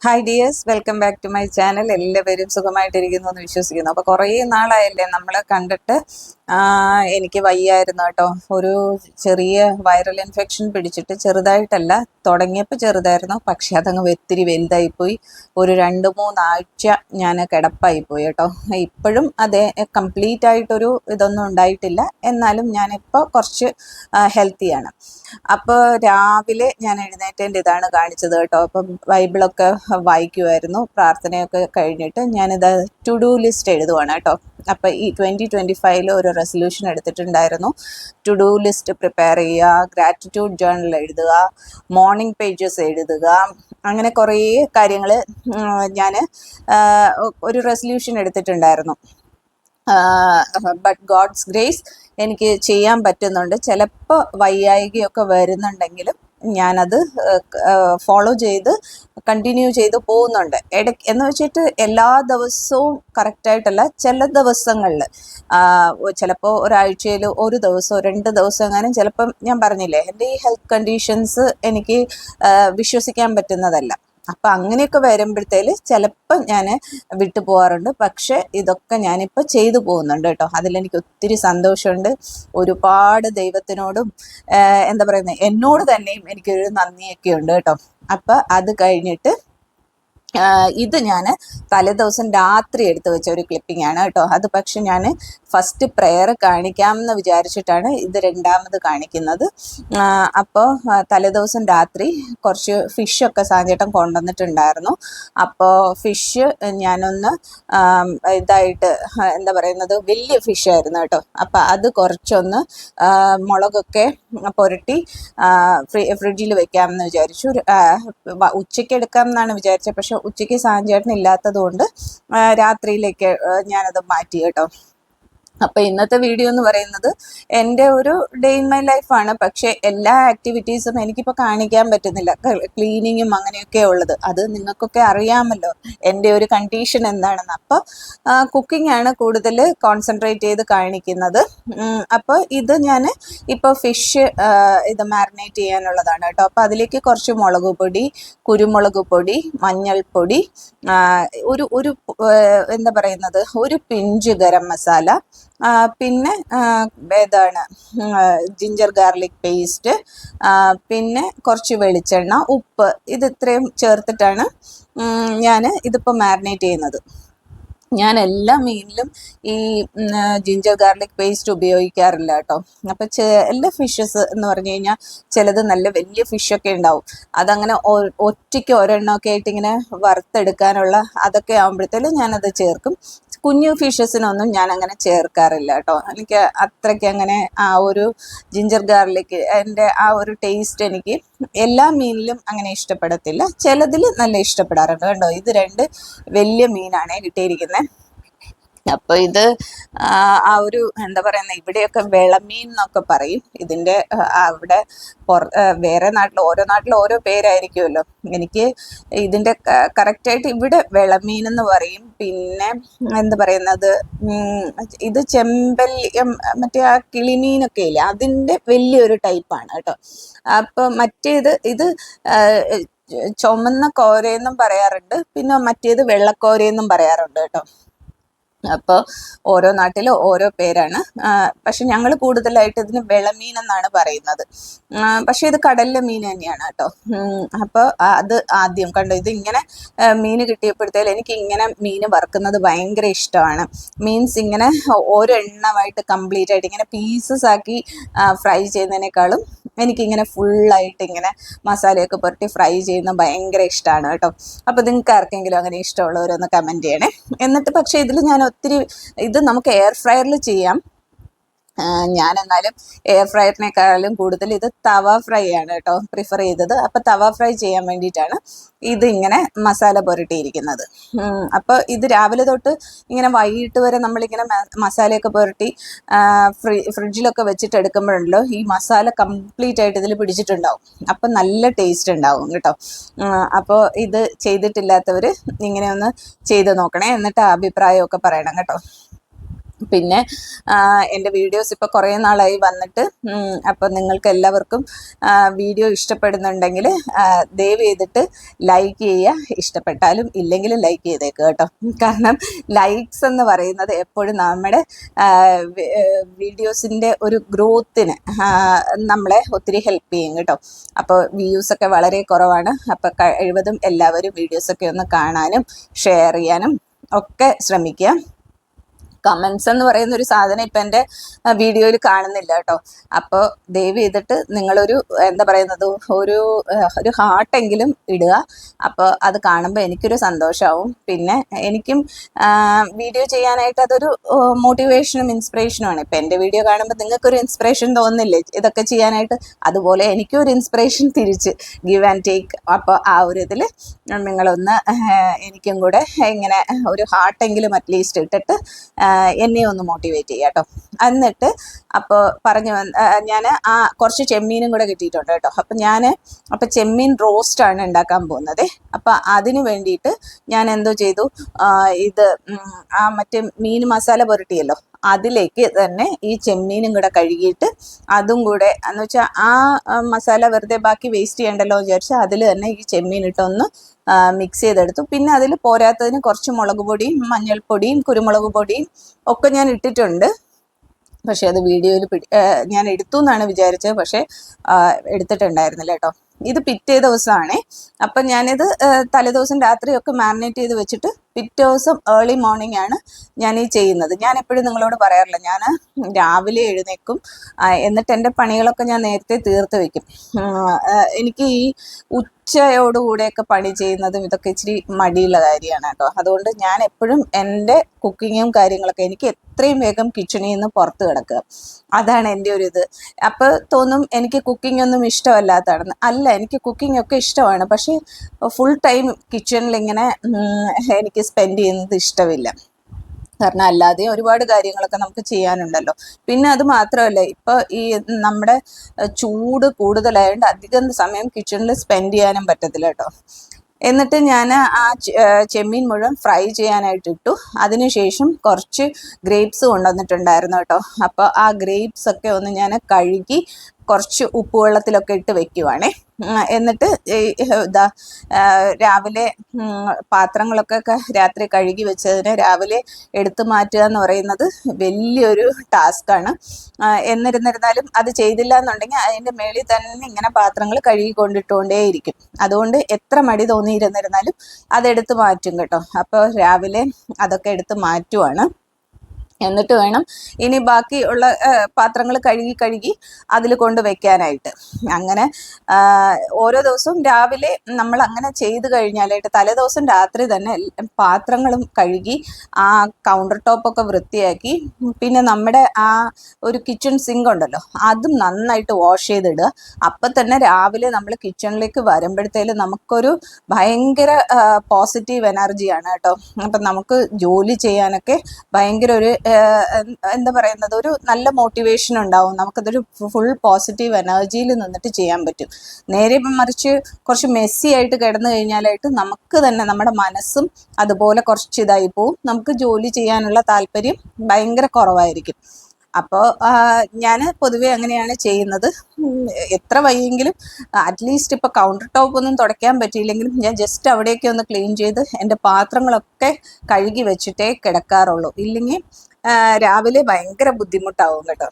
Hi dears, welcome back to my channel. എല്ലാവരും സുഖമായിട്ടിരിക്കുന്നു എന്ന് വിശ്വസിക്കുന്നു. അപ്പോൾ കുറേ നാളായല്ലേ നമ്മളെ കണ്ടിട്ട്. എനിക്ക് വയ്യായിരുന്നു കേട്ടോ. ഒരു ചെറിയ വൈറൽ ഇൻഫെക്ഷൻ പിടിച്ചിട്ട്, ചെറുതായിട്ടല്ല, തുടങ്ങിയപ്പോൾ ചെറുതായിരുന്നു, പക്ഷെ അതങ്ങ് ഒത്തിരി വലുതായിപ്പോയി. ഒരു 2-3 ആഴ്ച ഞാൻ കിടപ്പായിപ്പോയി കേട്ടോ. ഇപ്പോഴും അതേ കംപ്ലീറ്റ് ആയിട്ടൊരു ഇതൊന്നും ഉണ്ടായിട്ടില്ല, എന്നാലും ഞാനിപ്പോൾ കുറച്ച് ഹെൽത്തിയാണ്. അപ്പോൾ രാവിലെ ഞാൻ എഴുന്നേറ്റേൻ്റെ ഇതാണ് കാണിച്ചത് കേട്ടോ. അപ്പം ബൈബിളൊക്കെ വായിക്കുമായിരുന്നു. പ്രാർത്ഥനയൊക്കെ കഴിഞ്ഞിട്ട് ഞാനിത് ടു ഡു ലിസ്റ്റ് എഴുതുവാണ് കേട്ടോ. അപ്പോൾ ഈ 2025 ഒരു റെസൊല്യൂഷൻ എടുത്തിട്ടുണ്ടായിരുന്നു. ടു ഡു ലിസ്റ്റ് പ്രിപ്പയർ ചെയ്യുക, ഗ്രാറ്റിറ്റ്യൂഡ് ജേർണൽ എഴുതുക, മോർണിംഗ് പേജസ് എഴുതുക, അങ്ങനെ കുറേ കാര്യങ്ങൾ ഞാൻ ഒരു റെസൊല്യൂഷൻ എടുത്തിട്ടുണ്ടായിരുന്നു. ബട്ട് ഗോഡ്സ് ഗ്രേസ് എനിക്ക് ചെയ്യാൻ പറ്റുന്നുണ്ട്. ചിലപ്പോൾ വയ്യായികയൊക്കെ വരുന്നുണ്ടെങ്കിലും ഞാനത് ഫോളോ ചെയ്ത് കണ്ടിന്യൂ ചെയ്ത് പോകുന്നുണ്ട്. എന്ന് വെച്ചിട്ട് എല്ലാ ദിവസവും കറക്റ്റായിട്ടല്ല, ചില ദിവസങ്ങളിൽ ചിലപ്പോൾ ഒരാഴ്ചയിൽ ഒരു ദിവസം 2 ദിവസം എങ്ങാനും, ചിലപ്പം ഞാൻ പറഞ്ഞില്ലേ എൻ്റെ ഈ ഹെൽത്ത് കണ്ടീഷൻസ് എനിക്ക് വിശ്വസിക്കാൻ പറ്റുന്നതല്ല. അപ്പം അങ്ങനെയൊക്കെ വരുമ്പോഴത്തേൽ ചിലപ്പോൾ ഞാൻ വിട്ടു പോകാറുണ്ട്. പക്ഷെ ഇതൊക്കെ ഞാനിപ്പോൾ ചെയ്തു പോകുന്നുണ്ട് കേട്ടോ. അതിലെനിക്ക് ഒത്തിരി സന്തോഷമുണ്ട്. ഒരുപാട് ദൈവത്തിനോടും എന്താ പറയുന്നത്, എന്നോട് തന്നെയും എനിക്കൊരു നന്ദിയൊക്കെ ഉണ്ട് കേട്ടോ. അപ്പം അത് കഴിഞ്ഞിട്ട് ഇത് ഞാൻ തലേദിവസം രാത്രി എടുത്തു വെച്ച ഒരു ക്ലിപ്പിംഗ് ആണ് കേട്ടോ. അത് പക്ഷെ ഞാൻ ഫസ്റ്റ് പ്രെയർ കാണിക്കാമെന്ന് വിചാരിച്ചിട്ടാണ് ഇത് രണ്ടാമത് കാണിക്കുന്നത്. അപ്പോൾ തലേദിവസം രാത്രി കുറച്ച് ഫിഷൊക്കെ സാഞ്ചേട്ടൻ കൊണ്ടുവന്നിട്ടുണ്ടായിരുന്നു. അപ്പോൾ ഫിഷ് ഞാനൊന്ന് ഇതായിട്ട് എന്താ പറയുന്നത്, വലിയ ഫിഷായിരുന്നു കേട്ടോ. അപ്പം അത് കുറച്ചൊന്ന് മുളകൊക്കെ പുരട്ടി ഫ്രിഡ്ജിൽ വെക്കാമെന്ന് വിചാരിച്ചു. ഉച്ചയ്ക്ക് എടുക്കാമെന്നാണ് വിചാരിച്ചത്, പക്ഷെ ഉച്ചയ്ക്ക് സാഞ്ചേട്ടൻ ഇല്ലാത്തത് കൊണ്ട് രാത്രിയിലേക്ക് ഞാനത് മാറ്റി കേട്ടോ. അപ്പോൾ ഇന്നത്തെ വീഡിയോ എന്ന് പറയുന്നത് എൻ്റെ ഒരു ഡേ ഇൻ മൈ ലൈഫാണ്. പക്ഷേ എല്ലാ ആക്ടിവിറ്റീസും എനിക്കിപ്പോൾ കാണിക്കാൻ പറ്റുന്നില്ല. ക്ലീനിങ്ങും അങ്ങനെയൊക്കെ ഉള്ളത്, അത് നിങ്ങൾക്കൊക്കെ അറിയാമല്ലോ എൻ്റെ ഒരു കണ്ടീഷൻ എന്താണെന്ന്. അപ്പോൾ കുക്കിംഗ് ആണ് കൂടുതൽ കോൺസെൻട്രേറ്റ് ചെയ്ത് കാണിക്കുന്നത്. അപ്പോൾ ഇത് ഞാൻ ഇപ്പോൾ ഫിഷ് ഇത് മാരിനേറ്റ് ചെയ്യാനുള്ളതാണ് കേട്ടോ. അപ്പോൾ അതിലേക്ക് കുറച്ച് മുളക് പൊടി, കുരുമുളക് പൊടി, മഞ്ഞൾപ്പൊടി, ഒരു എന്താ പറയുന്നത്, ഒരു പിഞ്ച് ഗരം മസാല, പിന്നെ ഏതാണ് ജിഞ്ചർ ഗാർലിക് പേസ്റ്റ്, പിന്നെ കുറച്ച് വെളിച്ചെണ്ണ, ഉപ്പ്, ഇത് ഇത്രയും ചേർത്തിട്ടാണ് ഞാൻ ഇതിപ്പോൾ മാരിനേറ്റ് ചെയ്യുന്നത്. ഞാൻ എല്ലാ മീനിലും ഈ ജിഞ്ചർ ഗാർലിക് പേസ്റ്റ് ഉപയോഗിക്കാറില്ല കേട്ടോ. അപ്പം എല്ലാ ഫിഷസ് എന്ന് പറഞ്ഞു കഴിഞ്ഞാൽ ചിലത് നല്ല വലിയ ഫിഷൊക്കെ ഉണ്ടാവും, അതങ്ങനെ ഒറ്റയ്ക്ക് ഒരെണ്ണമൊക്കെ ആയിട്ട് ഇങ്ങനെ വറുത്തെടുക്കാനുള്ള അതൊക്കെ ആകുമ്പോഴത്തേലും ഞാനത് ചേർക്കും. കുഞ്ഞു ഫിഷസിനൊന്നും ഞാൻ അങ്ങനെ ചേർക്കാറില്ല കേട്ടോ. എനിക്ക് അത്രയ്ക്ക് അങ്ങനെ ആ ഒരു ജിഞ്ചർ ഗാർലിക് എൻ്റെ ആ ഒരു ടേസ്റ്റ് എനിക്ക് എല്ലാ മീനിലും അങ്ങനെ ഇഷ്ടപ്പെടത്തില്ല, ചിലതിൽ നല്ല ഇഷ്ടപ്പെടാറുണ്ട് കേട്ടോ. ഇത് 2 വലിയ മീനാണ് കിട്ടിയിരിക്കുന്നത്. അപ്പോൾ ഇത് ആ ഒരു എന്താ പറയുന്നത്, ഇവിടെയൊക്കെ വിളമീൻ എന്നൊക്കെ പറയും. ഇതിൻ്റെ അവിടെ വേറെ നാട്ടിൽ ഓരോ ഓരോ പേരായിരിക്കുമല്ലോ. എനിക്ക് ഇതിൻ്റെ കറക്റ്റായിട്ട് ഇവിടെ വിളമീൻ എന്ന് പറയും. പിന്നെ എന്താ പറയുന്നത്, ഇത് ചെമ്പല്യം, മറ്റേ ആ കിളിമീനൊക്കെ ഇല്ലേ, അതിൻ്റെ വലിയൊരു ടൈപ്പാണ് കേട്ടോ. അപ്പം ഇത് ചുമന്ന കോരയെന്നും പറയാറുണ്ട്, പിന്നെ മറ്റേത് വെള്ളക്കോരയെന്നും പറയാറുണ്ട് കേട്ടോ. അപ്പോൾ ഓരോ നാട്ടിലും ഓരോ പേരാണ്. പക്ഷെ ഞങ്ങൾ കൂടുതലായിട്ട് ഇതിന് വിളമീൻ എന്നാണ് പറയുന്നത്. പക്ഷെ ഇത് കടലിലെ മീൻ തന്നെയാണ് കേട്ടോ. അപ്പോൾ അത് ആദ്യം കണ്ടോ, ഇത് ഇങ്ങനെ മീൻ കിട്ടിയപ്പോഴത്തേലും എനിക്ക് ഇങ്ങനെ മീൻ വറുക്കുന്നത് ഭയങ്കര ഇഷ്ടമാണ്. മീൻസ് ഇങ്ങനെ ഓരോ എണ്ണമായിട്ട് കംപ്ലീറ്റ് ആയിട്ട് ഇങ്ങനെ പീസസ് ആക്കി ഫ്രൈ ചെയ്യുന്നതിനേക്കാളും എനിക്കിങ്ങനെ ഫുള്ളായിട്ട് ഇങ്ങനെ മസാലയൊക്കെ പുരട്ടി ഫ്രൈ ചെയ്യുന്നത് ഭയങ്കര ഇഷ്ടമാണ് കേട്ടോ. അപ്പോൾ നിങ്ങൾക്ക് ആർക്കെങ്കിലും അങ്ങനെ ഇഷ്ടമുള്ളവരൊന്ന് കമൻറ്റ് ചെയ്യണേ. എന്നിട്ട് പക്ഷേ ഇതിൽ ഞാൻ ഒത്തിരി, ഇത് നമുക്ക് എയർ ഫ്രയറിൽ ചെയ്യാം. ഞാൻ എന്നാലും എയർ ഫ്രയറിനേക്കാളും കൂടുതൽ ഇത് തവ ഫ്രൈ ആണ് കേട്ടോ പ്രിഫർ ചെയ്തത്. അപ്പോൾ തവ ഫ്രൈ ചെയ്യാൻ വേണ്ടിയിട്ടാണ് ഇത് ഇങ്ങനെ മസാല പുരട്ടിയിരിക്കുന്നത്. അപ്പോൾ ഇത് രാവിലെ തൊട്ട് ഇങ്ങനെ വൈകിട്ട് വരെ നമ്മളിങ്ങനെ മസാലയൊക്കെ പുരട്ടി ഫ്രിഡ്ജിലൊക്കെ വെച്ചിട്ട് എടുക്കുമ്പോഴല്ലോ ഈ മസാല കംപ്ലീറ്റ് ആയിട്ട് ഇതിൽ പിടിച്ചിട്ടുണ്ടാവും. അപ്പം നല്ല ടേസ്റ്റ് ഉണ്ടാവും കേട്ടോ. അപ്പോൾ ഇത് ചെയ്തിട്ടില്ലാത്തവർ ഇങ്ങനെ ഒന്ന് ചെയ്ത് നോക്കണേ, എന്നിട്ട് അഭിപ്രായമൊക്കെ പറയണം കേട്ടോ. പിന്നെ എൻ്റെ വീഡിയോസ് ഇപ്പോൾ കുറേ നാളായി വന്നിട്ട്, അപ്പോൾ നിങ്ങൾക്ക് എല്ലാവർക്കും വീഡിയോ ഇഷ്ടപ്പെടുന്നുണ്ടെങ്കിൽ ദയവ് ചെയ്തിട്ട് ലൈക്ക് ചെയ്യുക. ഇഷ്ടപ്പെട്ടാലും ഇല്ലെങ്കിലും ലൈക്ക് ചെയ്തേക്കുക കേട്ടോ. കാരണം ലൈക്സ് എന്ന് പറയുന്നത് എപ്പോഴും നമ്മുടെ വീഡിയോസിൻ്റെ ഒരു ഗ്രോത്തിന് നമ്മളെ ഒത്തിരി ഹെൽപ്പ് ചെയ്യും കേട്ടോ. അപ്പോൾ വ്യൂസൊക്കെ വളരെ കുറവാണ്. അപ്പോൾ കഴിവതും എല്ലാവരും വീഡിയോസൊക്കെ ഒന്ന് കാണാനും ഷെയർ ചെയ്യാനും ഒക്കെ ശ്രമിക്കുക. കമൻസ് എന്ന് പറയുന്ന ഒരു സാധനം ഇപ്പം എൻ്റെ വീഡിയോയിൽ കാണുന്നില്ല കേട്ടോ. അപ്പോൾ ദയവ് ചെയ്തിട്ട് നിങ്ങളൊരു എന്താ പറയുന്നത് ഒരു ഹാർട്ടെങ്കിലും ഇടുക. അപ്പോൾ അത് കാണുമ്പോൾ എനിക്കൊരു സന്തോഷമാവും. പിന്നെ എനിക്കും വീഡിയോ ചെയ്യാനായിട്ട് അതൊരു മോട്ടിവേഷനും ഇൻസ്പിറേഷനുമാണ്. ഇപ്പം എൻ്റെ വീഡിയോ കാണുമ്പോൾ നിങ്ങൾക്കൊരു ഇൻസ്പിറേഷൻ തോന്നില്ലേ ഇതൊക്കെ ചെയ്യാനായിട്ട്? അതുപോലെ എനിക്കും ഒരു ഇൻസ്പിറേഷൻ തിരിച്ച് ഗിവ് ആൻഡ് ടേക്ക്. അപ്പോൾ ആ ഒരു ഇതിൽ നിങ്ങളൊന്ന് എനിക്കും കൂടെ ഇങ്ങനെ ഒരു ഹാർട്ടെങ്കിലും അറ്റ്ലീസ്റ്റ് ഇട്ടിട്ട് എന്നെ ഒന്ന് മോട്ടിവേറ്റ് ചെയ്യുക കേട്ടോ. എന്നിട്ട് അപ്പോൾ പറഞ്ഞു ഞാൻ കുറച്ച് ചെമ്മീനും കൂടെ കിട്ടിയിട്ടുണ്ട് കേട്ടോ. അപ്പം ചെമ്മീൻ റോസ്റ്റാണ് ഉണ്ടാക്കാൻ പോകുന്നത്. അപ്പം അതിന് വേണ്ടിയിട്ട് ഞാൻ എന്തോ ചെയ്തു, ഇത് മറ്റേ മീൻ മസാല പുരട്ടിയല്ലോ, അതിലേക്ക് തന്നെ ഈ ചെമ്മീനും കൂടെ കഴുകിയിട്ട് അതും കൂടെ എന്ന് വെച്ചാൽ ആ മസാല വെറുതെ ബാക്കി വേസ്റ്റ് ചെയ്യണ്ടല്ലോ വിചാരിച്ചാൽ അതിൽ തന്നെ ഈ ചെമ്മീൻ ഇട്ടൊന്ന് മിക്സ് ചെയ്തെടുത്തു. പിന്നെ അതിൽ പോരാത്തതിന് കുറച്ച് മുളക് പൊടിയും മഞ്ഞൾപ്പൊടിയും കുരുമുളക് പൊടിയും ഒക്കെ ഞാൻ ഇട്ടിട്ടുണ്ട്. പക്ഷെ അത് വീഡിയോയിൽ ഞാൻ എടുത്തു എന്നാണ് വിചാരിച്ചത്, പക്ഷേ എടുത്തിട്ടുണ്ടായിരുന്നില്ല കേട്ടോ. ഇത് പിറ്റേ ദിവസമാണേ. അപ്പം ഞാനിത് തലേദിവസം രാത്രിയൊക്കെ മാരിനേറ്റ് ചെയ്ത് വെച്ചിട്ട് പിറ്റേ ദിവസം ഏർലി മോർണിംഗ് ആണ് ഞാൻ ഈ ചെയ്യുന്നത്. ഞാൻ എപ്പോഴും നിങ്ങളോട് പറയാറില്ല, ഞാൻ രാവിലെ എഴുന്നേക്കും, എന്നിട്ട് എൻ്റെ പണികളൊക്കെ ഞാൻ നേരത്തെ തീർത്ത് വെക്കും. എനിക്ക് ഈ ഉച്ചയോടുകൂടെയൊക്കെ പണി ചെയ്യുന്നതും ഇതൊക്കെ ഇച്ചിരി മടിയുള്ള കാര്യമാണ് കേട്ടോ. അതുകൊണ്ട് ഞാൻ എപ്പോഴും എൻ്റെ കുക്കിങ്ങും കാര്യങ്ങളൊക്കെ എനിക്ക് എത്രയും വേഗം കിച്ചണിൽ നിന്ന് പുറത്ത് കിടക്കുക, അതാണ് എൻ്റെ ഒരു ഇത്. അപ്പോൾ തോന്നും എനിക്ക് കുക്കിംഗ് ഒന്നും ഇഷ്ടമല്ലാത്തതാണെന്ന്. അല്ല, എനിക്ക് കുക്കിംഗ് ഒക്കെ ഇഷ്ടമാണ്, പക്ഷേ ഫുൾ ടൈം കിച്ചണിൽ ഇങ്ങനെ എനിക്ക് സ്പെൻഡ് ചെയ്യുന്നത് ഇഷ്ടമില്ല. കാരണം അല്ലാതെ ഒരുപാട് കാര്യങ്ങളൊക്കെ നമുക്ക് ചെയ്യാനുണ്ടല്ലോ. പിന്നെ അത് മാത്രമല്ല, ഇപ്പോൾ ഈ നമ്മുടെ ചൂട് കൂടുതലായതുകൊണ്ട് അധികം സമയം കിച്ചണിൽ സ്പെൻഡ് ചെയ്യാനും പറ്റത്തില്ല കേട്ടോ. എന്നിട്ട് ഞാൻ ആ ചെമ്മീൻ മുഴുവൻ ഫ്രൈ ചെയ്യാനായിട്ട് ഇട്ടു. അതിനുശേഷം കുറച്ച് ഗ്രേപ്സ് കൊണ്ടുവന്നിട്ടുണ്ടായിരുന്നു കേട്ടോ. അപ്പോൾ ആ ഗ്രേപ്സ് ഒക്കെ ഒന്ന് ഞാൻ കഴുകി കുറച്ച് ഉപ്പുവെള്ളത്തിലൊക്കെ ഇട്ട് വെക്കുവാണേ. എന്നിട്ട് ഇതാ രാവിലെ പാത്രങ്ങളൊക്കെ രാത്രി കഴുകി വെച്ചതിന് രാവിലെ എടുത്തു മാറ്റുക എന്ന് പറയുന്നത് വലിയൊരു ടാസ്ക്കാണ്. എന്നിരുന്നാലും അത് ചെയ്തില്ല എന്നുണ്ടെങ്കിൽ അതിൻ്റെ മേളിൽ തന്നെ ഇങ്ങനെ പാത്രങ്ങൾ കഴുകി കൊണ്ടിട്ടുകൊണ്ടേയിരിക്കും. അതുകൊണ്ട് എത്ര മടി തോന്നിയിരുന്നിരുന്നാലും അതെടുത്ത് മാറ്റും കേട്ടോ. അപ്പോൾ രാവിലെ അതൊക്കെ എടുത്ത് മാറ്റുവാണ്. എന്നിട്ട് വേണം ഇനി ബാക്കിയുള്ള പാത്രങ്ങൾ കഴുകി അതിൽ കൊണ്ട് വെക്കാനായിട്ട്. അങ്ങനെ ഓരോ ദിവസവും രാവിലെ നമ്മൾ അങ്ങനെ ചെയ്ത് കഴിഞ്ഞാലായിട്ട് തലേദിവസം രാത്രി തന്നെ പാത്രങ്ങളും കഴുകി ആ കൗണ്ടർ ടോപ്പൊക്കെ വൃത്തിയാക്കി, പിന്നെ നമ്മുടെ ആ ഒരു കിച്ചൺ സിങ്ക് ഉണ്ടല്ലോ അതും നന്നായിട്ട് വാഷ് ചെയ്തിടുക. അപ്പം തന്നെ രാവിലെ നമ്മൾ കിച്ചണിലേക്ക് വരുമ്പോഴത്തേലും നമുക്കൊരു ഭയങ്കര പോസിറ്റീവ് എനർജിയാണ് കേട്ടോ. അപ്പം നമുക്ക് ജോലി ചെയ്യാനൊക്കെ ഭയങ്കര ഒരു എന്താ പറയുന്നത്, ഒരു നല്ല മോട്ടിവേഷൻ ഉണ്ടാവും. നമുക്കതൊരു ഫുൾ പോസിറ്റീവ് എനർജിയിൽ നിന്നിട്ട് ചെയ്യാൻ പറ്റും. നേരെ മറിച്ച് കുറച്ച് മെസ്സി ആയിട്ട് കിടന്നു കഴിഞ്ഞാലായിട്ട് നമുക്ക് തന്നെ നമ്മുടെ മനസ്സും അതുപോലെ കുറച്ച് ഇതായി പോവും. നമുക്ക് ജോലി ചെയ്യാനുള്ള താല്പര്യം ഭയങ്കര കുറവായിരിക്കും. അപ്പോൾ ഞാൻ പൊതുവെ അങ്ങനെയാണ് ചെയ്യുന്നത്. എത്ര വയ്യെങ്കിലും അറ്റ്ലീസ്റ്റ് ഇപ്പോൾ കൗണ്ടർ ടോപ്പ് ഒന്നും തുടയ്ക്കാൻ പറ്റിയില്ലെങ്കിലും ഞാൻ ജസ്റ്റ് അവിടെയൊക്കെ ഒന്ന് ക്ലീൻ ചെയ്ത് എൻ്റെ പാത്രങ്ങളൊക്കെ കഴുകി വെച്ചിട്ടേ കിടക്കാറുള്ളൂ. ഇല്ലെങ്കിൽ രാവിലെ ഭയങ്കര ബുദ്ധിമുട്ടാവും കേട്ടോ.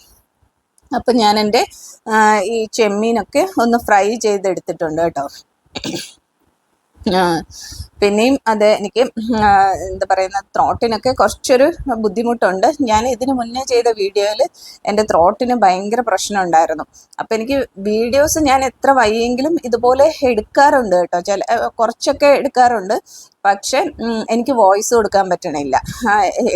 അപ്പം ഞാൻ എൻ്റെ ഈ ചെമ്മീനൊക്കെ ഒന്ന് ഫ്രൈ ചെയ്തെടുത്തിട്ടുണ്ട് കേട്ടോ. പിന്നെയും അത് എനിക്ക് എന്താ പറയുന്ന ത്രോട്ടിനൊക്കെ കുറച്ചൊരു ബുദ്ധിമുട്ടുണ്ട്. ഞാൻ ഇതിന് മുന്നേ ചെയ്ത വീഡിയോയിൽ എൻ്റെ ത്രോട്ടിന് ഭയങ്കര പ്രശ്നം ഉണ്ടായിരുന്നു. അപ്പം എനിക്ക് വീഡിയോസ് ഞാൻ എത്ര വയ്യെങ്കിലും ഇതുപോലെ എടുക്കാറുണ്ട് കേട്ടോ. കുറച്ചൊക്കെ എടുക്കാറുണ്ട്. പക്ഷെ എനിക്ക് വോയിസ് കൊടുക്കാൻ പറ്റണില്ല.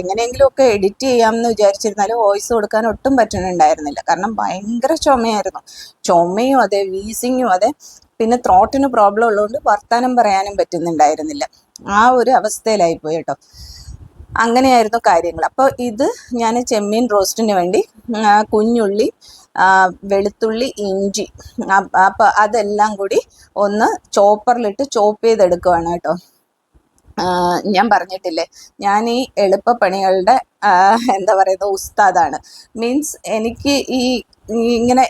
എങ്ങനെയെങ്കിലുമൊക്കെ എഡിറ്റ് ചെയ്യാമെന്ന് വിചാരിച്ചിരുന്നാലും വോയിസ് കൊടുക്കാൻ ഒട്ടും പറ്റണുണ്ടായിരുന്നില്ല. കാരണം ഭയങ്കര ചുമയായിരുന്നു. ചുമയും അതെ, വീസിങ്ങും അതെ, പിന്നെ ത്രോട്ടിന് പ്രോബ്ലം ഉള്ളതുകൊണ്ട് വർത്താനം പറയാനും പറ്റുന്നുണ്ടായിരുന്നില്ല. ആ ഒരു അവസ്ഥയിലായിപ്പോയി കേട്ടോ. അങ്ങനെയായിരുന്നു കാര്യങ്ങൾ. അപ്പോൾ ഇത് ഞാൻ ചെമ്മീൻ റോസ്റ്റിന് വേണ്ടി കുഞ്ഞുള്ളി, വെളുത്തുള്ളി, ഇഞ്ചി, അപ്പോൾ അതെല്ലാം കൂടി ഒന്ന് ചോപ്പറിലിട്ട് ചോപ്പ് ചെയ്തെടുക്കുവാണ് കേട്ടോ. ഞാൻ പറഞ്ഞിട്ടില്ലേ, ഞാൻ ഈ എളുപ്പപ്പണികളുടെ എന്താ പറയുന്നത് ഉസ്താദാണ്. മീൻസ് എനിക്ക് ഇങ്ങനെ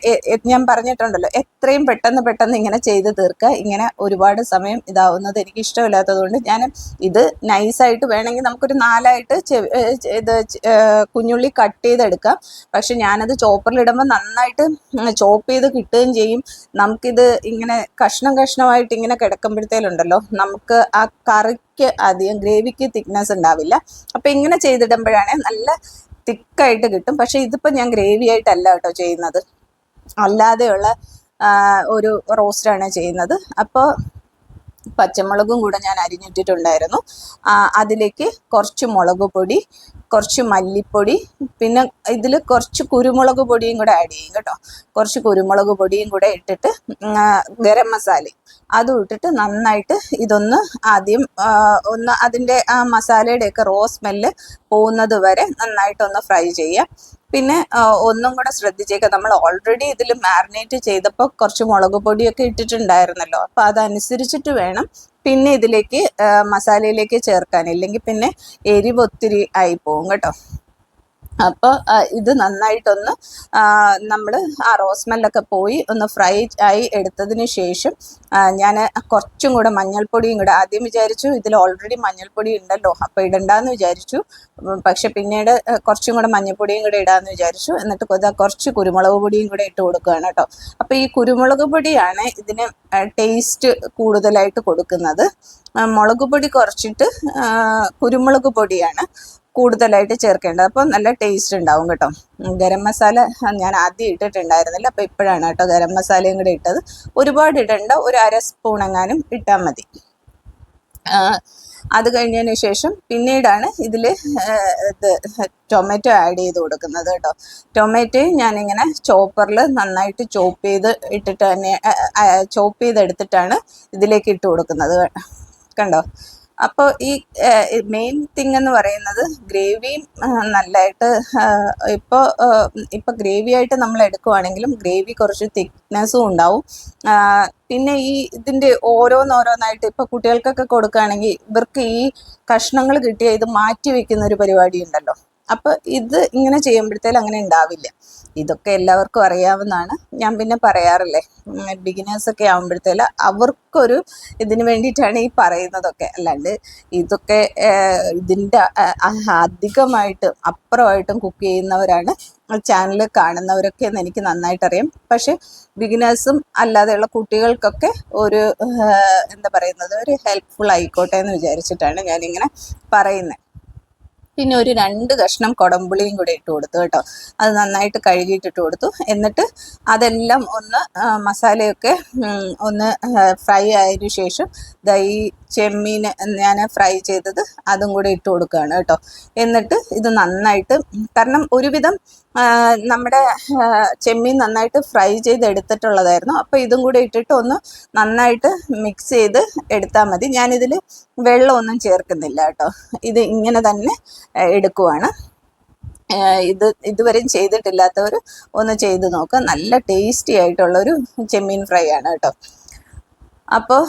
ഞാൻ പറഞ്ഞിട്ടുണ്ടല്ലോ, എത്രയും പെട്ടെന്ന് പെട്ടെന്ന് ഇങ്ങനെ ചെയ്ത് തീർക്കുക, ഇങ്ങനെ ഒരുപാട് സമയം ഇതാവുന്നത് എനിക്ക് ഇഷ്ടമില്ലാത്തത് കൊണ്ട് ഞാൻ ഇത് നൈസായിട്ട് വേണമെങ്കിൽ നമുക്കൊരു 4ആയിട്ട് ഇത് കുഞ്ഞുള്ളി കട്ട് ചെയ്തെടുക്കാം. പക്ഷെ ഞാനത് ചോപ്പറിലിടുമ്പോൾ നന്നായിട്ട് ചോപ്പ് ചെയ്ത് കിട്ടുകയും ചെയ്യും. നമുക്കിത് ഇങ്ങനെ കഷ്ണം കഷ്ണമായിട്ട് ഇങ്ങനെ കിടക്കുമ്പോഴത്തേലുണ്ടല്ലോ, നമുക്ക് ആ കറിക്ക് അധികം ഗ്രേവിക്ക് തിക്നെസ് ഉണ്ടാവില്ല. അപ്പം ഇങ്ങനെ ചെയ്തിടുമ്പോഴാണ് നല്ല തിക്കായിട്ട് കിട്ടും. പക്ഷെ ഇതിപ്പോൾ ഞാൻ ഗ്രേവി ആയിട്ടല്ല കേട്ടോ ചെയ്യുന്നത്, അല്ലാതെയുള്ള ഒരു റോസ്റ്റാണ് ചെയ്യുന്നത്. അപ്പോൾ പച്ചമുളകും കൂടെ ഞാൻ അരിഞ്ഞിട്ടിട്ടുണ്ടായിരുന്നു. അതിലേക്ക് കുറച്ച് മുളക് പൊടി, കുറച്ച് മല്ലിപ്പൊടി, പിന്നെ ഇതിൽ കുറച്ച് കുരുമുളക് പൊടിയും കൂടെ ആഡ് ചെയ്യും കേട്ടോ. കുറച്ച് കുരുമുളക് പൊടിയും കൂടെ ഇട്ടിട്ട് ഗരം മസാലയും അതും ഇട്ടിട്ട് നന്നായിട്ട് ഇതൊന്ന് ആദ്യം ഒന്ന് അതിൻ്റെ ആ മസാലയുടെയൊക്കെ റോ സ്മെല്ല് പോകുന്നത് വരെ നന്നായിട്ടൊന്ന് ഫ്രൈ ചെയ്യുക. പിന്നെ ഒന്നും കൂടെ ശ്രദ്ധിച്ചേക്കാം, നമ്മൾ ഓൾറെഡി ഇതിൽ മാരിനേറ്റ് ചെയ്തപ്പോൾ കുറച്ച് മുളക് പൊടിയൊക്കെ ഇട്ടിട്ടുണ്ടായിരുന്നല്ലോ. അപ്പോൾ അതനുസരിച്ചിട്ട് വേണം പിന്നെ ഇതിലേക്ക് മസാലയിലേക്ക് ചേർക്കാൻ, ഇല്ലെങ്കിൽ പിന്നെ എരിവ് ഒത്തിരി ആയി പോകും കേട്ടോ. അപ്പോൾ ഇത് നന്നായിട്ടൊന്ന് നമ്മൾ ആ റോസ്മെല്ലൊക്കെ പോയി ഒന്ന് ഫ്രൈ ആയി എടുത്തതിന് ശേഷം ഞാൻ കുറച്ചും കൂടെ മഞ്ഞൾപ്പൊടിയും കൂടെ, ആദ്യം വിചാരിച്ചു ഇതിൽ ഓൾറെഡി മഞ്ഞൾപ്പൊടി ഉണ്ടല്ലോ അപ്പോൾ ഇടണ്ടെന്ന് വിചാരിച്ചു. പക്ഷെ പിന്നീട് കുറച്ചും കൂടെ മഞ്ഞൾപ്പൊടിയും കൂടെ ഇടാമെന്ന് വിചാരിച്ചു. എന്നിട്ട് കുറച്ച് കുരുമുളക് പൊടിയും കൂടെ ഇട്ട് കൊടുക്കുകയാണ് കേട്ടോ. അപ്പോൾ ഈ കുരുമുളക് പൊടിയാണ് ഇതിന് ടേസ്റ്റ് കൂടുതലായിട്ട് കൊടുക്കുന്നത്. മുളക് പൊടി കുറച്ചിട്ട് കുരുമുളക് പൊടിയാണ് കൂടുതലായിട്ട് ചേർക്കേണ്ടത്. അപ്പോൾ നല്ല ടേസ്റ്റ് ഉണ്ടാവും കേട്ടോ. ഗരം മസാല ഞാൻ ആദ്യം ഇട്ടിട്ടുണ്ടായിരുന്നില്ല, അപ്പോൾ ഇപ്പോഴാണ് കേട്ടോ ഗരം മസാലയും കൂടെ ഇട്ടത്. ഒരുപാട് ഇടണ്ട, ഒരു 1/2 സ്പൂൺ എങ്ങാനും ഇട്ടാൽ മതി. അത് കഴിഞ്ഞതിന് ശേഷം പിന്നീടാണ് ഇതിൽ ഇത് ടൊമാറ്റോ ആഡ് ചെയ്ത് കൊടുക്കുന്നത് കേട്ടോ. ടൊമാറ്റോ ഞാനിങ്ങനെ ചോപ്പറിൽ നന്നായിട്ട് ചോപ്പ് ചെയ്ത് ഇട്ടിട്ട് തന്നെ ചോപ്പ് ചെയ്തെടുത്തിട്ടാണ് ഇതിലേക്ക് ഇട്ട് കൊടുക്കുന്നത് കണ്ടോ. അപ്പോൾ ഈ മെയിൻ തിങ് എന്ന് പറയുന്നത് ഗ്രേവിയും നല്ലതായിട്ട് ഇപ്പോൾ ഗ്രേവി ആയിട്ട് നമ്മൾ എടുക്കുവാണെങ്കിലും ഗ്രേവി കുറച്ച് തിക്നെസ്സും ഉണ്ടാവും. പിന്നെ ഇതിൻ്റെ ഓരോന്നോരോന്നായിട്ട് ഇപ്പോൾ കുട്ടികൾക്കൊക്കെ കൊടുക്കുകയാണെങ്കിൽ ഇവർക്ക് ഈ കഷ്ണങ്ങൾ കിട്ടിയ ഇത് മാറ്റി വെക്കുന്ന ഒരു പരിപാടി ഉണ്ടല്ലോ. അപ്പോൾ ഇത് ഇങ്ങനെ ചെയ്യുമ്പോഴത്തേലും അങ്ങനെ ഉണ്ടാവില്ല. ഇതൊക്കെ എല്ലാവർക്കും അറിയാവുന്നതാണ്, ഞാൻ പിന്നെ പറയാറില്ലേ, ബിഗിനേഴ്സൊക്കെ ആകുമ്പോഴത്തേലും അവർക്കൊരു ഇതിന് വേണ്ടിയിട്ടാണ് ഈ പറയുന്നതൊക്കെ. അല്ലാണ്ട് ഇതൊക്കെ ഇതിൻ്റെ അധികമായിട്ടും അപ്പുറമായിട്ടും കുക്ക് ചെയ്യുന്നവരാണ് ചാനൽ കാണുന്നവരൊക്കെ എന്ന് എനിക്ക് നന്നായിട്ടറിയാം. പക്ഷെ ബിഗിനേഴ്സും അല്ലാതെയുള്ള കുട്ടികൾക്കൊക്കെ ഒരു എന്താ പറയുന്നത്, ഒരു ഹെൽപ്ഫുൾ ആയിക്കോട്ടെ എന്ന് വിചാരിച്ചിട്ടാണ് ഞാനിങ്ങനെ പറയുന്നത്. പിന്നെ ഒരു 2 കഷ്ണം കുടംപുളിയും കൂടെ ഇട്ട് കൊടുത്തു കേട്ടോ. അത് നന്നായിട്ട് കഴുകിയിട്ടിട്ട് കൊടുത്തു. എന്നിട്ട് അതെല്ലാം ഒന്ന് മസാലയൊക്കെ ഒന്ന് ഫ്രൈ ആയതിനു ശേഷം ഈ ചെമ്മീൻ ഞാൻ ഫ്രൈ ചെയ്തത് അതും കൂടെ ഇട്ട് കൊടുക്കുകയാണ് കേട്ടോ. എന്നിട്ട് ഇത് നന്നായിട്ട്, കാരണം ഒരുവിധം നമ്മുടെ ചെമ്മീൻ നന്നായിട്ട് ഫ്രൈ ചെയ്ത് എടുത്തിട്ടുള്ളതായിരുന്നു. അപ്പോൾ ഇതും കൂടെ ഇട്ടിട്ട് ഒന്ന് നന്നായിട്ട് മിക്സ് ചെയ്ത് എടുത്താൽ മതി. ഞാനിതിൽ വെള്ളമൊന്നും ചേർക്കുന്നില്ല കേട്ടോ. ഇത് ഇങ്ങനെ തന്നെ എടുക്കുവാണ്. ഇതുവരെയും ചെയ്തിട്ടില്ലാത്തവർ ഒന്ന് ചെയ്ത് നോക്കുക. നല്ല ടേസ്റ്റി ആയിട്ടുള്ളൊരു ചെമ്മീൻ ഫ്രൈ ആണ് കേട്ടോ. അപ്പോൾ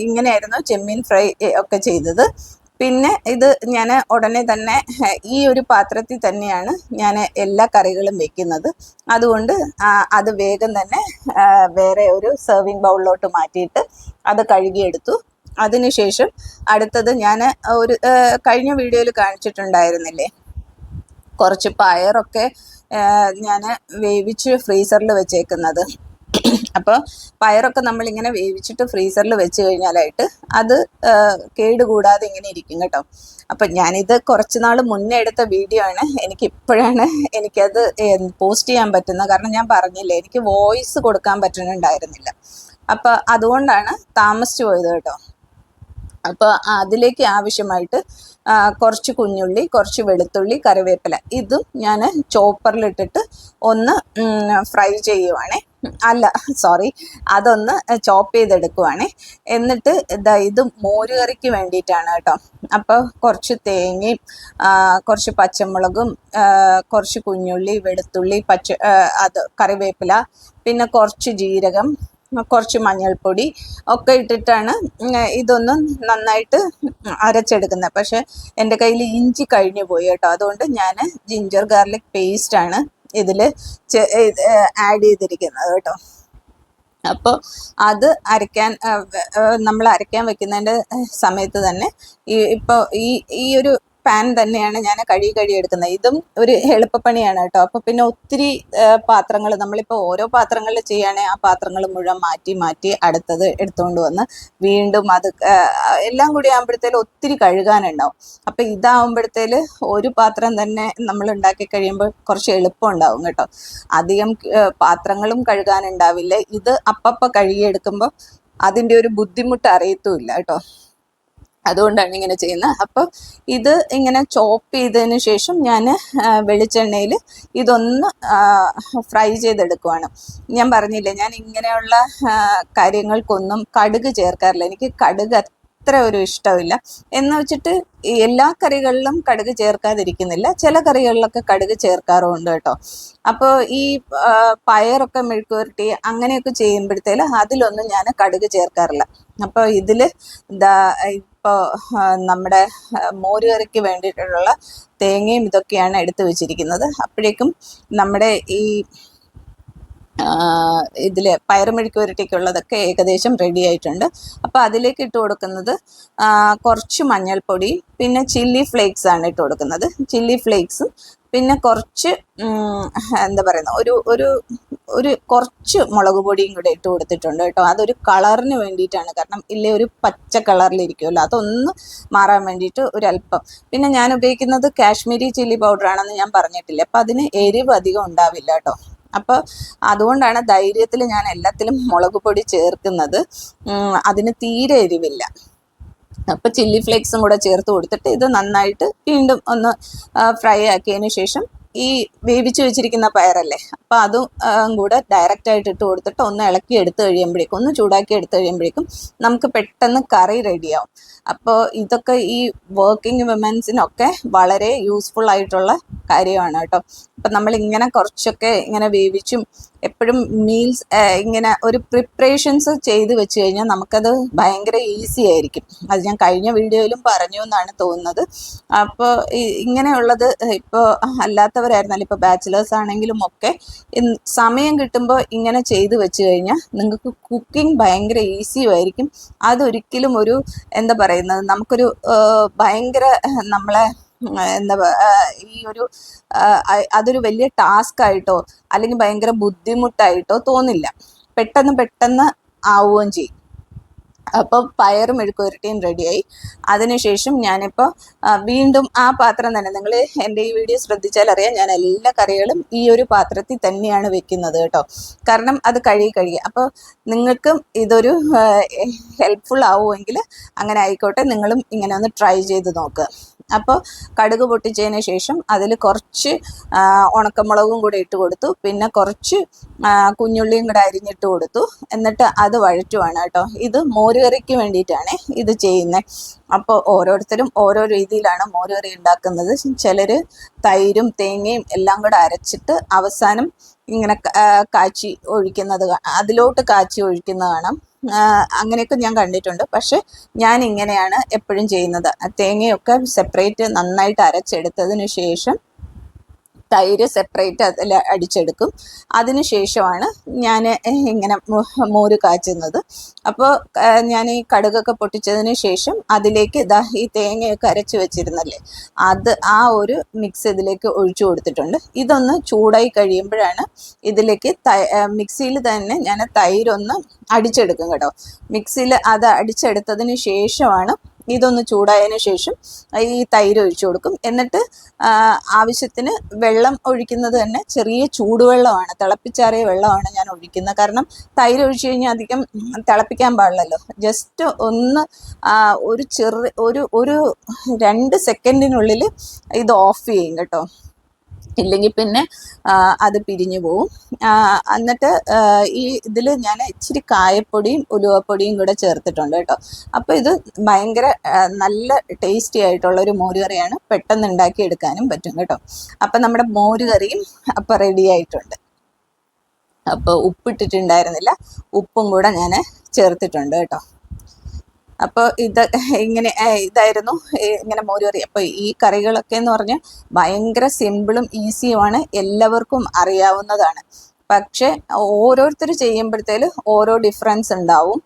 ഇങ്ങനെയായിരുന്നു ചെമ്മീൻ ഫ്രൈ ഒക്കെ ചെയ്തത്. പിന്നെ ഇത് ഞാൻ ഉടനെ തന്നെ ഈ ഒരു പാത്രത്തിൽ തന്നെയാണ് ഞാൻ എല്ലാ കറികളും വെക്കുന്നത്. അതുകൊണ്ട് അത് വേഗം തന്നെ വേറെ ഒരു സെർവിങ് ബൗളിലോട്ട് മാറ്റിയിട്ട് അത് കഴുകിയെടുത്തു. അതിനുശേഷം അടുത്തത് ഞാൻ ഒരു കഴിഞ്ഞ വീഡിയോയിൽ കാണിച്ചിട്ടുണ്ടായിരുന്നില്ലേ, കുറച്ച് പയറൊക്കെ ഞാൻ വേവിച്ച് ഫ്രീസറിൽ വെച്ചേക്കുന്നത്. അപ്പോൾ പയറൊക്കെ നമ്മളിങ്ങനെ വേവിച്ചിട്ട് ഫ്രീസറിൽ വെച്ച് കഴിഞ്ഞാലായിട്ട് അത് കേടുകൂടാതെ ഇങ്ങനെ ഇരിക്കും കേട്ടോ. അപ്പം ഞാനിത് കുറച്ച് നാൾ മുന്നേ എടുത്ത വീഡിയോ ആണ്. എനിക്കിപ്പോഴാണ് എനിക്കത് പോസ്റ്റ് ചെയ്യാൻ പറ്റുന്നത്. കാരണം ഞാൻ പറഞ്ഞില്ലേ, എനിക്ക് വോയിസ് കൊടുക്കാൻ പറ്റുന്നുണ്ടായിരുന്നില്ല. അപ്പം അതുകൊണ്ടാണ് താമസിച്ചു പോയത് കേട്ടോ. അപ്പോൾ അതിലേക്ക് ആവശ്യമായിട്ട് കുറച്ച് കുഞ്ഞുള്ളി, കുറച്ച് വെളുത്തുള്ളി, കറിവേപ്പില ഇതും ഞാൻ ചോപ്പറിലിട്ടിട്ട് ഒന്ന് ഫ്രൈ ചെയ്യുവാണേ, അതൊന്ന് ചോപ്പ് ചെയ്തെടുക്കുവാണേ. എന്നിട്ട് ഇത് മോരുകറിക്ക് വേണ്ടിയിട്ടാണ് കേട്ടോ. അപ്പോൾ കുറച്ച് തേങ്ങയും കുറച്ച് പച്ചമുളകും കുറച്ച് കുഞ്ഞുള്ളി, വെളുത്തുള്ളി, കറിവേപ്പില, പിന്നെ കുറച്ച് ജീരകം, കുറച്ച് മഞ്ഞൾപ്പൊടി ഒക്കെ ഇട്ടിട്ടാണ് ഇതൊന്ന് നന്നായിട്ട് അരച്ചെടുക്കുന്നത്. പക്ഷെ എൻ്റെ കയ്യിൽ ഇഞ്ചി കഴിഞ്ഞു പോയി കേട്ടോ. അതുകൊണ്ട് ഞാൻ ജിഞ്ചർ ഗാർലിക് പേസ്റ്റാണ് ഇതിൽ ആഡ് ചെയ്തിരിക്കുന്നത് കേട്ടോ. അപ്പോൾ അത് നമ്മൾ അരയ്ക്കാൻ വെക്കുന്നതിൻ്റെ സമയത്ത് തന്നെ ഇപ്പോൾ ഈ ഒരു പാൻ തന്നെയാണ് ഞാൻ കഴുകി എടുക്കുന്നത്. ഇതും ഒരു എളുപ്പപ്പണിയാണ് കേട്ടോ. അപ്പോൾ പിന്നെ ഒത്തിരി പാത്രങ്ങൾ നമ്മളിപ്പോൾ ഓരോ പാത്രങ്ങളിൽ ചെയ്യുകയാണെങ്കിൽ ആ പാത്രങ്ങൾ മുഴുവൻ മാറ്റി അടുത്തത് എടുത്തുകൊണ്ട് വന്ന് വീണ്ടും അത് എല്ലാം കൂടി ആകുമ്പോഴത്തേലും ഒത്തിരി കഴുകാനുണ്ടാവും. അപ്പം ഇതാവുമ്പോഴത്തേല് ഒരു പാത്രം തന്നെ നമ്മൾ ഉണ്ടാക്കി കഴിയുമ്പോൾ കുറച്ച് എളുപ്പം ഉണ്ടാവും കേട്ടോ. അധികം പാത്രങ്ങളും കഴുകാനുണ്ടാവില്ല. ഇത് അപ്പപ്പം കഴുകിയെടുക്കുമ്പോൾ അതിൻ്റെ ഒരു ബുദ്ധിമുട്ട് അറിയത്തുമില്ല കേട്ടോ. അതുകൊണ്ടാണ് ഇങ്ങനെ ചെയ്യുന്നത്. അപ്പോൾ ഇത് ഇങ്ങനെ ചോപ്പ് ചെയ്തതിന് ശേഷം ഞാൻ വെളിച്ചെണ്ണയിൽ ഇതൊന്ന് ഫ്രൈ ചെയ്തെടുക്കുവാണ്. ഞാൻ പറഞ്ഞില്ലേ, ഞാൻ ഇങ്ങനെയുള്ള കാര്യങ്ങൾക്കൊന്നും കടുക് ചേർക്കാറില്ല. എനിക്ക് കടുക് അത്ര ഒരു ഇഷ്ടമില്ല. എന്ന് വെച്ചിട്ട് എല്ലാ കറികളിലും കടുക് ചേർക്കാതിരിക്കുന്നില്ല, ചില കറികളിലൊക്കെ കടുക് ചേർക്കാറുമുണ്ട് കേട്ടോ. അപ്പോൾ ഈ പയറൊക്കെ മെഴുക്കുവരട്ടി അങ്ങനെയൊക്കെ ചെയ്യുമ്പോഴത്തേലും അതിലൊന്നും ഞാൻ കടുക് ചേർക്കാറില്ല. അപ്പോൾ ഇതിൽ ഇപ്പോൾ നമ്മുടെ മോരുകറിക്ക് വേണ്ടിയിട്ടുള്ള തേങ്ങയും ഇതൊക്കെയാണ് എടുത്തു വെച്ചിരിക്കുന്നത്. അപ്പോഴേക്കും നമ്മുടെ ഈ ഇതിൽ പയറുമെഴുക്ക് പുരട്ടിക്കുള്ളതൊക്കെ ഏകദേശം റെഡി ആയിട്ടുണ്ട്. അപ്പോൾ അതിലേക്ക് ഇട്ട് കൊടുക്കുന്നത് കുറച്ച് മഞ്ഞൾപ്പൊടി, പിന്നെ ചില്ലി ഫ്ലേക്സ് ആണ് ഇട്ട് കൊടുക്കുന്നത്. ചില്ലി ഫ്ലേക്സും പിന്നെ കുറച്ച് എന്താ പറയുന്ന ഒരു കുറച്ച് മുളക് പൊടിയും കൂടെ ഇട്ട് കൊടുത്തിട്ടുണ്ട് കേട്ടോ. അതൊരു കളറിന് വേണ്ടിയിട്ടാണ്. കാരണം ഇല്ലേ ഒരു പച്ച കളറിലിരിക്കുമല്ലോ, അതൊന്ന് മാറാൻ വേണ്ടിയിട്ട് ഒരല്പം. പിന്നെ ഞാൻ ഉപയോഗിക്കുന്നത് കാശ്മീരി ചില്ലി പൗഡറാണെന്ന് ഞാൻ പറഞ്ഞിട്ടില്ല. അപ്പം അതിന് എരിവ് അധികം ഉണ്ടാവില്ല കേട്ടോ. അപ്പോൾ അതുകൊണ്ടാണ് ധൈര്യത്തിൽ ഞാൻ എല്ലാത്തിലും മുളക് പൊടി ചേർക്കുന്നത്. അതിന് തീരെ എരിവില്ല. അപ്പോൾ ചില്ലി ഫ്ലേക്സും കൂടെ ചേർത്ത് കൊടുത്തിട്ട് ഇത് നന്നായിട്ട് വീണ്ടും ഒന്ന് ഫ്രൈ ആക്കിയതിന് ശേഷം ഈ വേവിച്ച് വെച്ചിരിക്കുന്ന പയറല്ലേ, അപ്പോൾ അതും കൂടെ ഡയറക്റ്റായിട്ട് ഇട്ട് കൊടുത്തിട്ട് ഒന്ന് ഇളക്കി എടുത്ത് കഴിയുമ്പോഴേക്കും, ഒന്ന് ചൂടാക്കി എടുത്ത് കഴിയുമ്പോഴേക്കും നമുക്ക് പെട്ടെന്ന് കറി റെഡിയാവും. അപ്പോൾ ഇതൊക്കെ ഈ വർക്കിംഗ് വിമൻസിനൊക്കെ വളരെ യൂസ്ഫുൾ ആയിട്ടുള്ള കാര്യമാണ് കേട്ടോ. അപ്പം നമ്മളിങ്ങനെ കുറച്ചൊക്കെ ഇങ്ങനെ വേവിച്ചും എപ്പോഴും മീൽസ് ഇങ്ങനെ ഒരു പ്രിപ്പറേഷൻസ് ചെയ്ത് വെച്ച് കഴിഞ്ഞാൽ നമുക്കത് ഭയങ്കര ഈസി ആയിരിക്കും. അത് ഞാൻ കഴിഞ്ഞ വീഡിയോയിലും പറഞ്ഞു എന്നാണ് തോന്നുന്നത്. അപ്പോൾ ഇങ്ങനെയുള്ളത് ഇപ്പോൾ അല്ലാത്തവരായിരുന്നാലും ഇപ്പോൾ ബാച്ചിലേഴ്സ് ആണെങ്കിലും ഒക്കെ സമയം കിട്ടുമ്പോൾ ഇങ്ങനെ ചെയ്ത് വെച്ച് കഴിഞ്ഞാൽ നിങ്ങൾക്ക് കുക്കിംഗ് ഭയങ്കര ഈസിയുമായിരിക്കും. അതൊരിക്കലും ഒരു എന്താ പറയുന്നത്, നമുക്കൊരു ഭയങ്കര നമ്മളെ എന്താ ഈ ഒരു അതൊരു വലിയ ടാസ്ക് ആയിട്ടോ അല്ലെങ്കിൽ ഭയങ്കര ബുദ്ധിമുട്ടായിട്ടോ തോന്നില്ല. പെട്ടെന്ന് ആവുകയും ചെയ്യും. അപ്പോൾ പയറും മെഴുക്കുവരട്ടിയും റെഡിയായി. അതിനുശേഷം ഞാനിപ്പോൾ വീണ്ടും ആ പാത്രം തന്നെ, നിങ്ങൾ എൻ്റെ ഈ വീഡിയോ ശ്രദ്ധിച്ചാൽ അറിയാം, ഞാൻ എല്ലാ കറികളും ഈ ഒരു പാത്രത്തിൽ തന്നെയാണ് വെക്കുന്നത് കേട്ടോ. കാരണം അത് കഴുകി അപ്പോൾ നിങ്ങൾക്കും ഇതൊരു ഹെൽപ്ഫുൾ ആവുമെങ്കിൽ അങ്ങനെ ആയിക്കോട്ടെ, നിങ്ങളും ഇങ്ങനെ ഒന്ന് ട്രൈ ചെയ്ത് നോക്കുക. അപ്പോൾ കടുക് പൊട്ടിച്ചതിന് ശേഷം അതിൽ കുറച്ച് ഉണക്കമുളകും കൂടെ ഇട്ട് കൊടുത്തു. പിന്നെ കുറച്ച് കുഞ്ഞുള്ളിയും കൂടെ അരിഞ്ഞിട്ട് കൊടുത്തു. എന്നിട്ട് അത് വഴറ്റുവാണ് കേട്ടോ. ഇത് മോരുകറിക്ക് വേണ്ടിയിട്ടാണ് ഇത് ചെയ്യുന്നത്. അപ്പോൾ ഓരോരുത്തരും ഓരോ രീതിയിലാണ് മോരുകറി ഉണ്ടാക്കുന്നത്. ചിലർ തൈരും തേങ്ങയും എല്ലാം കൂടെ അരച്ചിട്ട് അവസാനം ഇങ്ങനെ അതിലോട്ട് കാച്ചി ഒഴിക്കുന്നത് കാണാം. അങ്ങനെയൊക്കെ ഞാൻ കണ്ടിട്ടുണ്ട്. പക്ഷെ ഞാൻ ഇങ്ങനെയാണ് എപ്പോഴും ചെയ്യുന്നത്. തേങ്ങയൊക്കെ സെപ്പറേറ്റ് നന്നായിട്ട് അരച്ചെടുത്തതിന് ശേഷം തൈര് സെപ്പറേറ്റ് അതിൽ അടിച്ചെടുക്കും. അതിന് ശേഷമാണ് ഞാൻ ഇങ്ങനെ മോര് കാച്ചുന്നത്. അപ്പോൾ ഞാൻ ഈ കടുകൊക്കെ പൊട്ടിച്ചതിന് ശേഷം അതിലേക്ക് ഈ തേങ്ങയൊക്കെ അരച്ച് വെച്ചിരുന്നല്ലേ, ആ ഒരു മിക്സ് ഇതിലേക്ക് ഒഴിച്ചു കൊടുത്തിട്ടുണ്ട്. ഇതൊന്ന് ചൂടായി കഴിയുമ്പോഴാണ് ഇതിലേക്ക് മിക്സിയിൽ തന്നെ ഞാൻ തൈരൊന്ന് അടിച്ചെടുക്കും കേട്ടോ. മിക്സിയിൽ അത് അടിച്ചെടുത്തതിന് ശേഷമാണ് ഇതൊന്ന് ചൂടായതിനു ശേഷം ഈ തൈര് ഒഴിച്ചു കൊടുക്കും. എന്നിട്ട് ആവശ്യത്തിന് വെള്ളം ഒഴിക്കുന്നത് തന്നെ ചെറിയ ചൂടുവെള്ളമാണ്, തിളപ്പിച്ചാറിയ വെള്ളമാണ് ഞാൻ ഒഴിക്കുന്നത്. കാരണം തൈര് ഒഴിച്ചു കഴിഞ്ഞാൽ അധികം തിളപ്പിക്കാൻ പാടില്ലല്ലോ. ജസ്റ്റ് ഒന്ന് ഒരു 2 സെക്കൻഡിനുള്ളിൽ ഇത് ഓഫ് ചെയ്യും കേട്ടോ. ഇല്ലെങ്കിൽ പിന്നെ അത് പിരിഞ്ഞു പോവും. എന്നിട്ട് ഈ ഇതിൽ ഞാൻ ഇച്ചിരി കായപ്പൊടിയും ഉലുവപ്പൊടിയും കൂടെ ചേർത്തിട്ടുണ്ട് കേട്ടോ. അപ്പോൾ ഇത് ഭയങ്കര നല്ല ടേസ്റ്റി ആയിട്ടുള്ളൊരു മോരുകറിയാണ്. പെട്ടെന്ന് ഉണ്ടാക്കിയെടുക്കാനും പറ്റും കേട്ടോ. അപ്പം നമ്മുടെ മോരുകറിയും അപ്പം റെഡി ആയിട്ടുണ്ട്. അപ്പോൾ ഉപ്പിട്ടിട്ടുണ്ടായിരുന്നില്ല, ഉപ്പും കൂടെ ഞാൻ ചേർത്തിട്ടുണ്ട് കേട്ടോ. അപ്പോൾ ഇതായിരുന്നു ഇങ്ങനെ മോരുകറി. അപ്പോൾ ഈ കറികളൊക്കെ എന്ന് പറഞ്ഞാൽ ഭയങ്കര സിമ്പിളും ഈസിയുമാണ്, എല്ലാവർക്കും അറിയാവുന്നതാണ്. പക്ഷെ ഓരോരുത്തർ ചെയ്യുമ്പോഴത്തേല് ഓരോ ഡിഫറൻസ് ഉണ്ടാവും.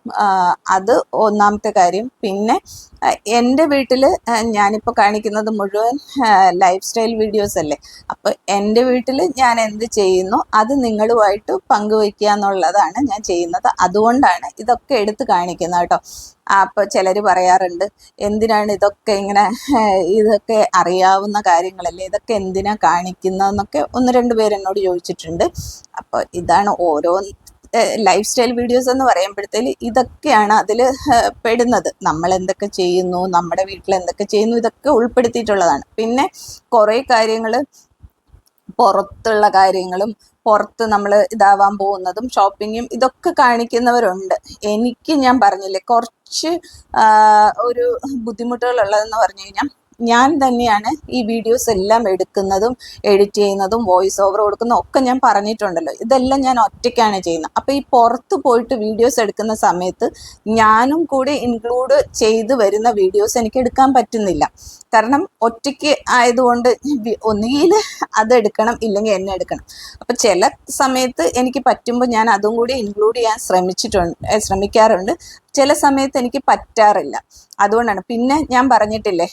അത് ഒന്നാമത്തെ കാര്യം. പിന്നെ എൻ്റെ വീട്ടിൽ ഞാനിപ്പോൾ കാണിക്കുന്നത് മുഴുവൻ ലൈഫ് സ്റ്റൈൽ വീഡിയോസ് അല്ലേ. അപ്പോൾ എൻ്റെ വീട്ടിൽ ഞാൻ എന്ത് ചെയ്യുന്നു അത് നിങ്ങളുമായിട്ട് പങ്കുവയ്ക്കുക എന്നുള്ളതാണ് ഞാൻ ചെയ്യുന്നത്. അതുകൊണ്ടാണ് ഇതൊക്കെ എടുത്ത് കാണിക്കുന്നത് കേട്ടോ. അപ്പോൾ ചിലർ പറയാറുണ്ട്, എന്തിനാണ് ഇതൊക്കെ അറിയാവുന്ന കാര്യങ്ങളല്ലേ, ഇതൊക്കെ എന്തിനാ കാണിക്കുന്നതെന്നൊക്കെ 1-2 പേര് എന്നോട് ചോദിച്ചിട്ടുണ്ട്. അപ്പോൾ ഇതാണ് ഓരോ ലൈഫ് സ്റ്റൈൽ വീഡിയോസ് എന്ന് പറയുമ്പോഴത്തേക്ക് ഇതൊക്കെയാണ് അതിൽ പെടുന്നത്. നമ്മൾ എന്തൊക്കെ ചെയ്യുന്നു, നമ്മുടെ വീട്ടിൽ എന്തൊക്കെ ചെയ്യുന്നു, ഇതൊക്കെ ഉൾപ്പെടുത്തിയിട്ടുള്ളതാണ്. പിന്നെ കുറേ കാര്യങ്ങൾ പുറത്തുള്ള കാര്യങ്ങളും പുറത്ത് നമ്മൾ ഇതാവാൻ പോകുന്നതും ഷോപ്പിങ്ങും ഇതൊക്കെ കാണിക്കുന്നവരുണ്ട്. എനിക്ക് ഞാൻ പറഞ്ഞില്ലേ കുറച്ച് ഒരു ബുദ്ധിമുട്ടുകളുള്ളതെന്ന് പറഞ്ഞു കഴിഞ്ഞാൽ, ഞാൻ തന്നെയാണ് ഈ വീഡിയോസ് എല്ലാം എടുക്കുന്നതും എഡിറ്റ് ചെയ്യുന്നതും വോയിസ് ഓവർ കൊടുക്കുന്നതും ഒക്കെ ഞാൻ പറഞ്ഞിട്ടുണ്ടല്ലോ. ഇതെല്ലാം ഞാൻ ഒറ്റയ്ക്കാണ് ചെയ്യുന്നത്. അപ്പോൾ ഈ പുറത്ത് പോയിട്ട് വീഡിയോസ് എടുക്കുന്ന സമയത്ത് ഞാനും കൂടി ഇൻക്ലൂഡ് ചെയ്ത് വരുന്ന വീഡിയോസ് എനിക്ക് എടുക്കാൻ പറ്റുന്നില്ല. കാരണം ഒറ്റയ്ക്ക് ആയതുകൊണ്ട് ഒന്നുകിൽ അതെടുക്കണം, ഇല്ലെങ്കിൽ എന്നെ എടുക്കണം. അപ്പം ചില സമയത്ത് എനിക്ക് പറ്റുമ്പോൾ ഞാൻ അതും കൂടി ഇൻക്ലൂഡ് ചെയ്യാൻ ശ്രമിക്കാറുണ്ട്. ചില സമയത്ത് എനിക്ക് പറ്റാറില്ല. അതുകൊണ്ടാണ്. പിന്നെ ഞാൻ പറഞ്ഞിട്ടില്ലേ,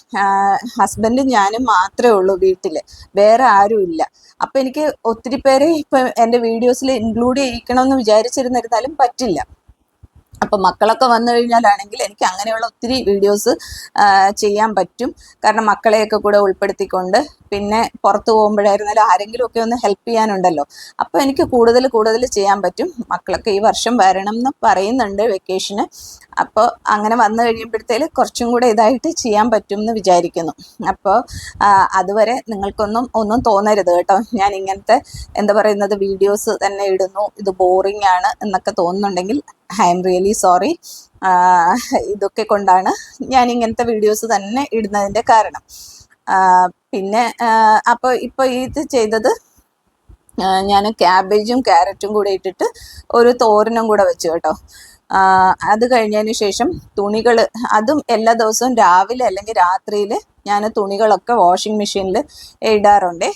ഹസ്ബൻഡും ഞാനും മാത്രമേ ഉള്ളൂ വീട്ടിൽ, വേറെ ആരും ഇല്ല. അപ്പം എനിക്ക് ഒത്തിരി പേരെ ഇപ്പം എൻ്റെ വീഡിയോസിൽ ഇൻക്ലൂഡ് ചെയ്യിക്കണമെന്ന് വിചാരിച്ചിരുന്നിരുന്നാലും പറ്റില്ല. അപ്പം മക്കളൊക്കെ വന്നു കഴിഞ്ഞാലാണെങ്കിൽ എനിക്ക് അങ്ങനെയുള്ള ഒത്തിരി വീഡിയോസ് ചെയ്യാൻ പറ്റും. കാരണം മക്കളെയൊക്കെ കൂടെ ഉൾപ്പെടുത്തിക്കൊണ്ട്, പിന്നെ പുറത്ത് പോകുമ്പോഴായിരുന്നാലും ആരെങ്കിലും ഒക്കെ ഒന്ന് ഹെൽപ്പ് ചെയ്യാനുണ്ടല്ലോ. അപ്പോൾ എനിക്ക് കൂടുതൽ ചെയ്യാൻ പറ്റും. മക്കളൊക്കെ ഈ വർഷം വരണം എന്ന് പറയുന്നുണ്ട് വെക്കേഷന്. അപ്പോൾ അങ്ങനെ വന്നു കഴിയുമ്പോഴത്തേക്ക് കുറച്ചും കൂടെ ഇതായിട്ട് ചെയ്യാൻ പറ്റും എന്ന് വിചാരിക്കുന്നു. അപ്പോൾ അതുവരെ ഒന്നും തോന്നരുത് കേട്ടോ. ഞാൻ ഇങ്ങനത്തെ എന്താ പറയുന്നത് വീഡിയോസ് തന്നെ ഇടുന്നു, ഇത് ബോറിംഗ് ആണ് എന്നൊക്കെ തോന്നുന്നുണ്ടെങ്കിൽ ഐ എം റിയലി സോറി. ഇതൊക്കെ കൊണ്ടാണ് ഞാൻ ഇങ്ങനത്തെ വീഡിയോസ് തന്നെ ഇടുന്നതിൻ്റെ കാരണം. പിന്നെ അപ്പോൾ ഇപ്പോൾ ഇത് ചെയ്തത് ഞാൻ ക്യാബേജും ക്യാരറ്റും കൂടെ ഇട്ടിട്ട് ഒരു തോരനും കൂടെ വെച്ചു കേട്ടോ. അത് കഴിഞ്ഞതിന് ശേഷം തുണികൾ, അതും എല്ലാ ദിവസവും രാവിലെ അല്ലെങ്കിൽ രാത്രിയിൽ ഞാൻ തുണികളൊക്കെ വാഷിംഗ് മെഷീനിൽ ഇടാറുണ്ട്.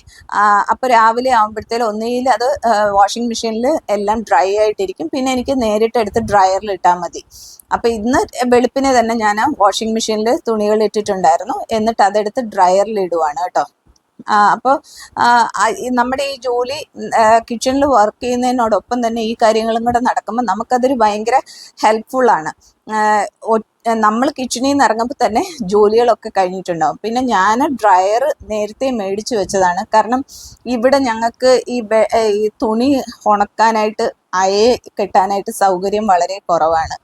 അപ്പോൾ രാവിലെ ആകുമ്പോഴത്തേലും ഒന്നുകിൽ അത് വാഷിംഗ് മെഷീനിൽ എല്ലാം ഡ്രൈ ആയിട്ടിരിക്കും, പിന്നെ എനിക്ക് നേരിട്ട് എടുത്ത് ഡ്രയറിൽ ഇട്ടാൽ മതി. അപ്പോൾ ഇന്ന് വെളുപ്പിനെ തന്നെ ഞാൻ വാഷിംഗ് മെഷീനിൽ തുണികൾ ഇട്ടിട്ടുണ്ടായിരുന്നു, എന്നിട്ട് അതെടുത്ത് ഡ്രയറിൽ ഇടുവാണ് കേട്ടോ. അപ്പോൾ നമ്മുടെ ഈ ജോലി കിച്ചണിൽ വർക്ക് ചെയ്യുന്നതിനോടൊപ്പം തന്നെ ഈ കാര്യങ്ങളും കൂടെ നടക്കുമ്പോൾ നമുക്കതൊരു ഭയങ്കര ഹെൽപ്ഫുള്ളാണ്. നമ്മൾ കിച്ചണിൽ നിന്ന് ഇറങ്ങുമ്പോൾ തന്നെ ജോലികളൊക്കെ കഴിഞ്ഞിട്ടുണ്ടാവും. പിന്നെ ഞാൻ ഡ്രയർ നേരത്തെ മേടിച്ചു വെച്ചതാണ്. കാരണം ഇവിടെ ഞങ്ങൾക്ക് ഈ തുണി ഉണക്കാനായിട്ട് അയയെ കെട്ടാനായിട്ട് സൗകര്യം വളരെ കുറവാണ്.